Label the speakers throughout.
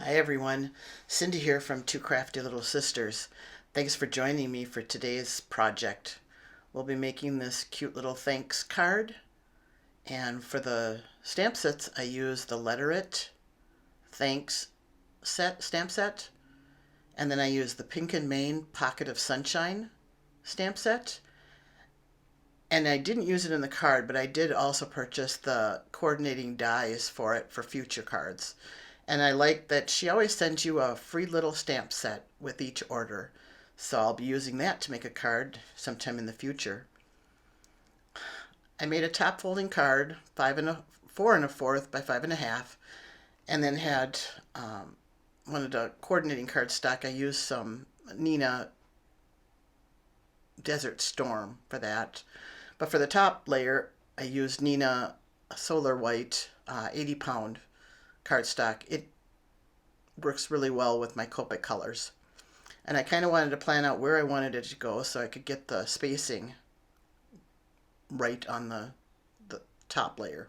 Speaker 1: Hi everyone, Cindy here from Two Crafty Little Sisters. Thanks for joining me for today's project. We'll be making this cute little thanks card, and for the stamp sets I use the Letter It Thanks stamp set, and then I use the Pink and Main Pocket of Sunshine stamp set. And I didn't use it in the card, but I did also purchase the coordinating dies for it for future cards. And I like that she always sends you a free little stamp set with each order. So I'll be using that to make a card sometime in the future. I made a top folding card, 4 1/4 by 5 1/2, and then had one of the coordinating cardstock. I used some Nina Desert Storm for that. But for the top layer, I used Nina Solar White 80-pound cardstock. It works really well with my copic colors. And I kind of wanted to plan out where I wanted it to go so I could get the spacing right on the top layer.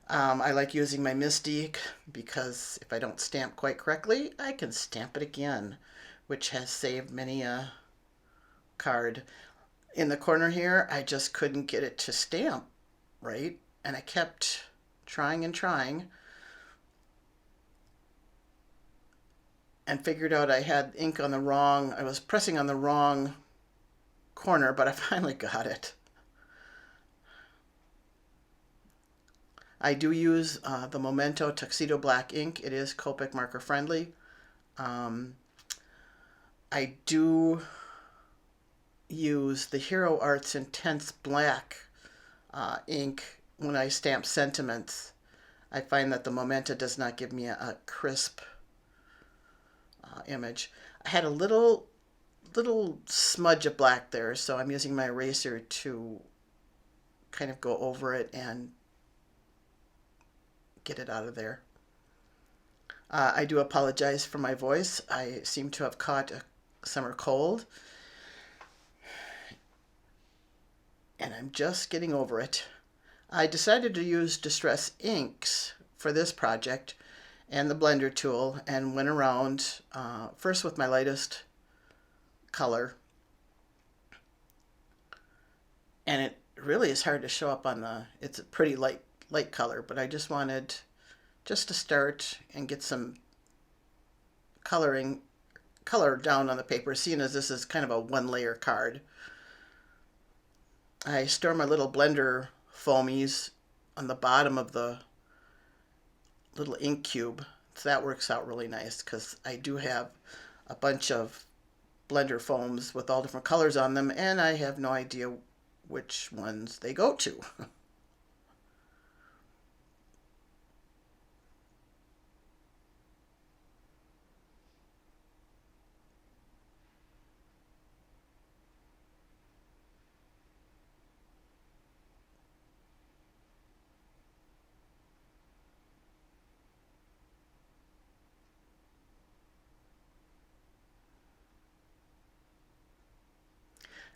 Speaker 1: I like using my Mystique because if I don't stamp quite correctly, I can stamp it again, which has saved many a card. In the corner here, I just couldn't get it to stamp right, and I kept trying and trying and figured out I had ink on I was pressing on the wrong corner, but I finally got it. I do use the Memento Tuxedo Black ink. It is Copic marker friendly. I do use the Hero Arts Intense Black ink when I stamp sentiments. I find that the Memento does not give me a crisp image. I had a little smudge of black there, so I'm using my eraser to kind of go over it and get it out of there. I do apologize for my voice. I seem to have caught a summer cold, and I'm just getting over it. I decided to use Distress inks for this project and the blender tool, and went around first with my lightest color, and it really is hard to show up on it's a pretty light color, but I just wanted to start and get some color down on the paper, seeing as this is kind of a one layer card. I store my little blender foamies on the bottom of the little ink cube, so that works out really nice because I do have a bunch of blender foams with all different colors on them, and I have no idea which ones they go to.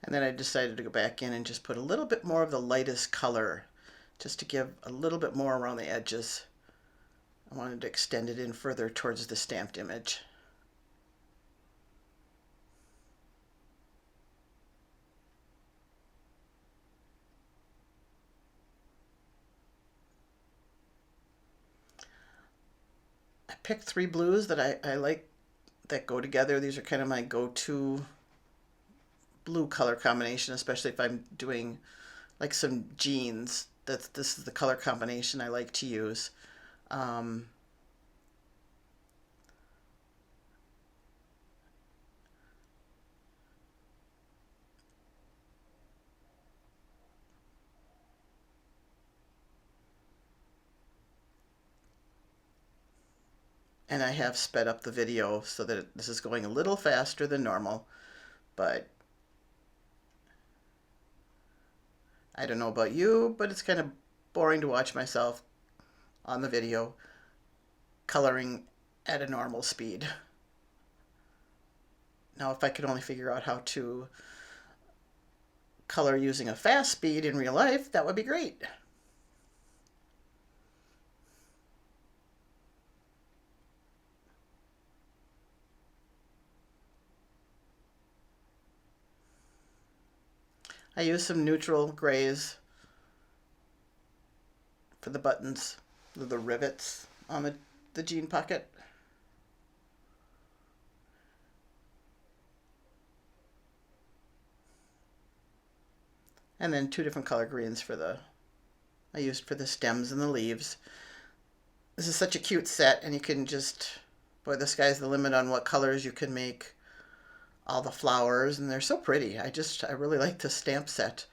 Speaker 1: And then I decided to go back in and just put a little bit more of the lightest color, just to give a little bit more around the edges. I wanted to extend it in further towards the stamped image. I picked 3 blues that I like that go together. These are kind of my go-to blue color combination, especially if I'm doing like some jeans. This is the color combination I like to use. Um, and I have sped up the video so that this is going a little faster than normal, but I don't know about you, but it's kind of boring to watch myself on the video coloring at a normal speed. Now, if I could only figure out how to color using a fast speed in real life, that would be great. I used some neutral grays for the buttons, the rivets on the jean pocket. And then two different color greens I used for the stems and the leaves. This is such a cute set, and you can just, boy, the sky's the limit on what colors you can make all the flowers, and they're so pretty. I really like this stamp set.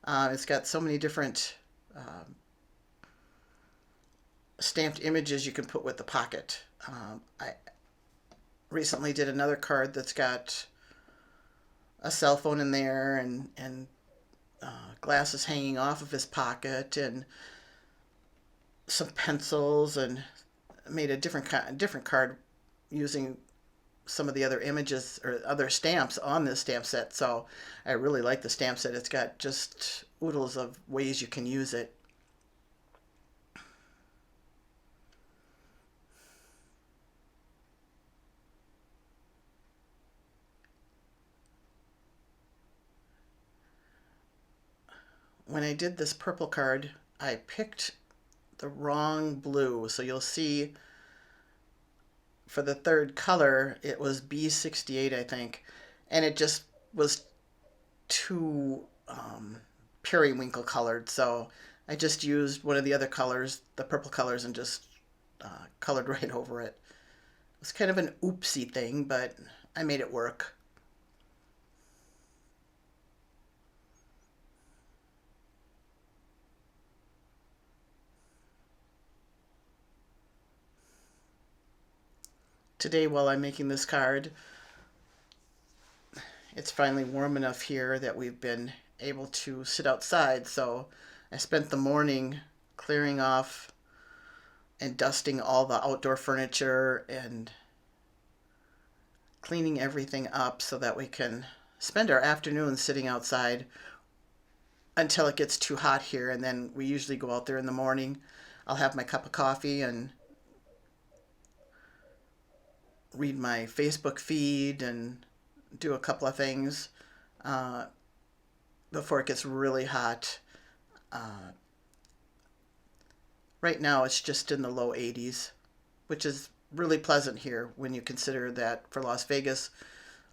Speaker 1: It's got so many different stamped images you can put with the pocket. I recently did another card that's got a cell phone in there and glasses hanging off of his pocket and some pencils, and made a different card using some of the other images or other stamps on this stamp set. So I really like the stamp set. It's got just oodles of ways you can use it. When I did this purple card, I picked the wrong blue. So you'll see for the third color, it was B68, I think, and it just was too periwinkle colored. So I just used one of the other colors, the purple colors, and just colored right over it. It was kind of an oopsie thing, but I made it work. Today, while I'm making this card, it's finally warm enough here that we've been able to sit outside. So I spent the morning clearing off and dusting all the outdoor furniture and cleaning everything up so that we can spend our afternoons sitting outside until it gets too hot here. And then we usually go out there in the morning. I'll have my cup of coffee and read my Facebook feed and do a couple of things uh, before it gets really hot. Uh, right now it's just in the low 80s, which is really pleasant here when you consider that for Las Vegas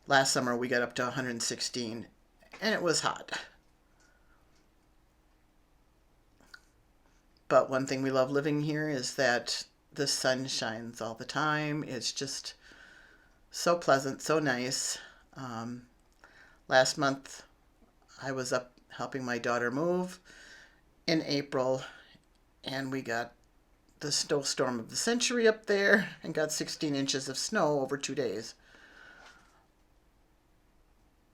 Speaker 1: last summer we got up to 116 and it was hot. But one thing we love living here is that the sun shines all the time. It's just so pleasant, so nice. Um, Last month I was up helping my daughter move in April, and we got the snowstorm of the century up there and got 16 inches of snow over 2 days.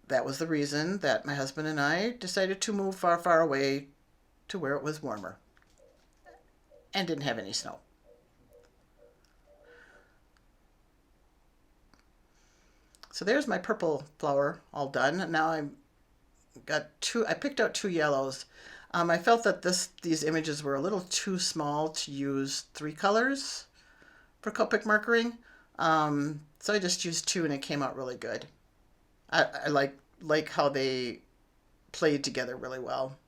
Speaker 1: That was the reason that my husband and I decided to move far, far away to where it was warmer and didn't have any snow. So there's my purple flower all done. Now I picked out two yellows. I felt that these images were a little too small to use three colors for copic markering. So I just used two and it came out really good. I like how they played together really well.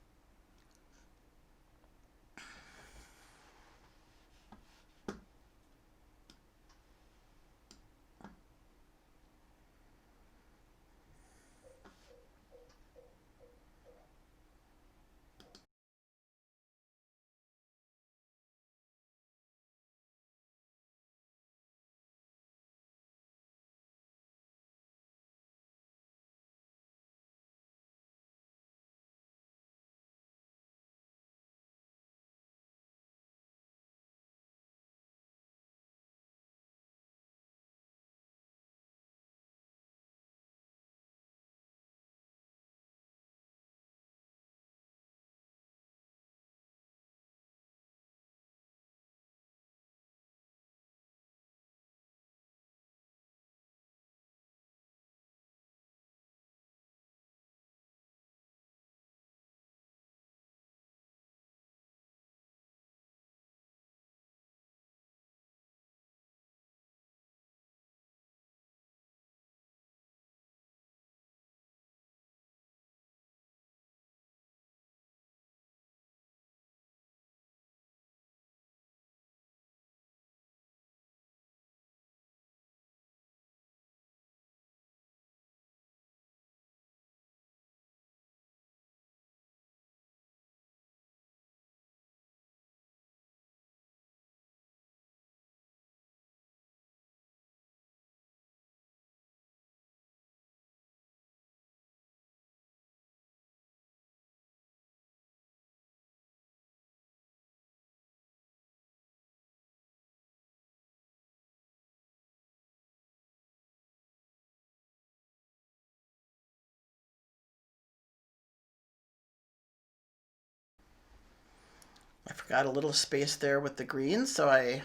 Speaker 1: I forgot a little space there with the green, so I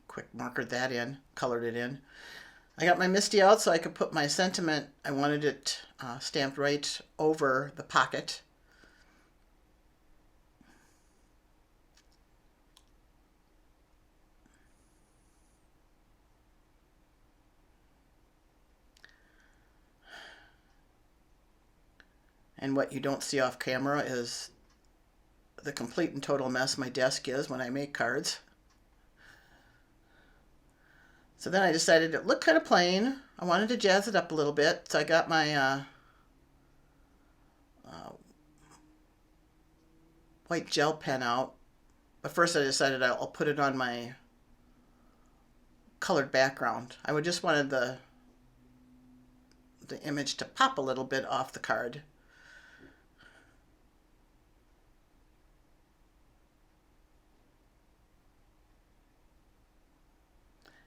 Speaker 1: quick markered that in, colored it in. I got my MISTI out so I could put my sentiment. I wanted it stamped right over the pocket. And what you don't see off camera is the complete and total mess my desk is when I make cards. So then I decided it looked kind of plain. I wanted to jazz it up a little bit, so I got my white gel pen out. But first I decided I'll put it on my colored background. I would just wanted the image to pop a little bit off the card.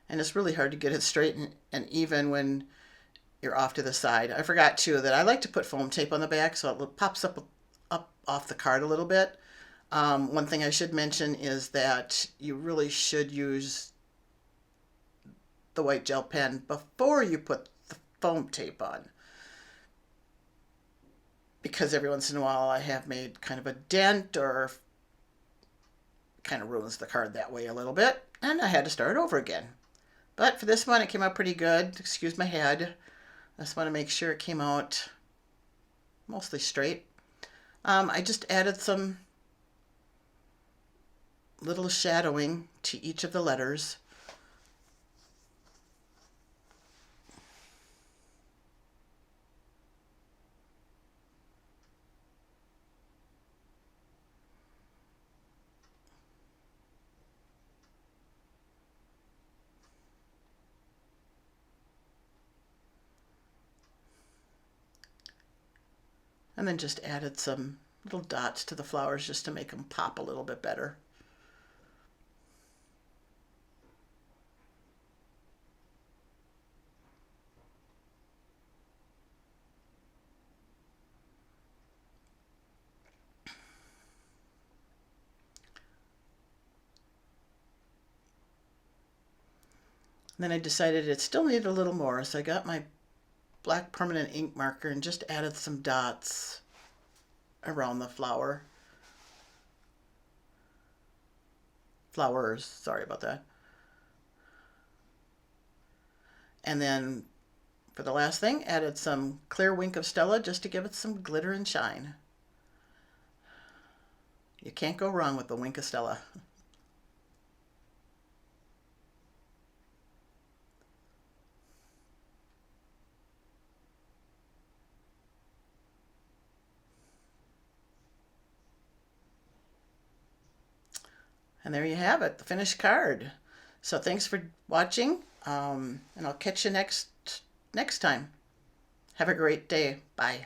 Speaker 1: And it's really hard to get it straight and even when you're off to the side. I forgot too that I like to put foam tape on the back so it pops up off the card a little bit. One thing I should mention is that you really should use the white gel pen before you put the foam tape on, because every once in a while I have made kind of a dent or kind of ruins the card that way a little bit, and I had to start over again. But for this one, it came out pretty good. Excuse my head. I just want to make sure it came out mostly straight. I just added some little shadowing to each of the letters. And then just added some little dots to the flowers just to make them pop a little bit better. And then I decided it still needed a little more, so I got my black permanent ink marker and just added some dots around the flowers, sorry about that. And then for the last thing, added some clear Wink of Stella just to give it some glitter and shine. You can't go wrong with the Wink of Stella. And there you have it, the finished card. So thanks for watching, and I'll catch you next time. Have a great day. Bye.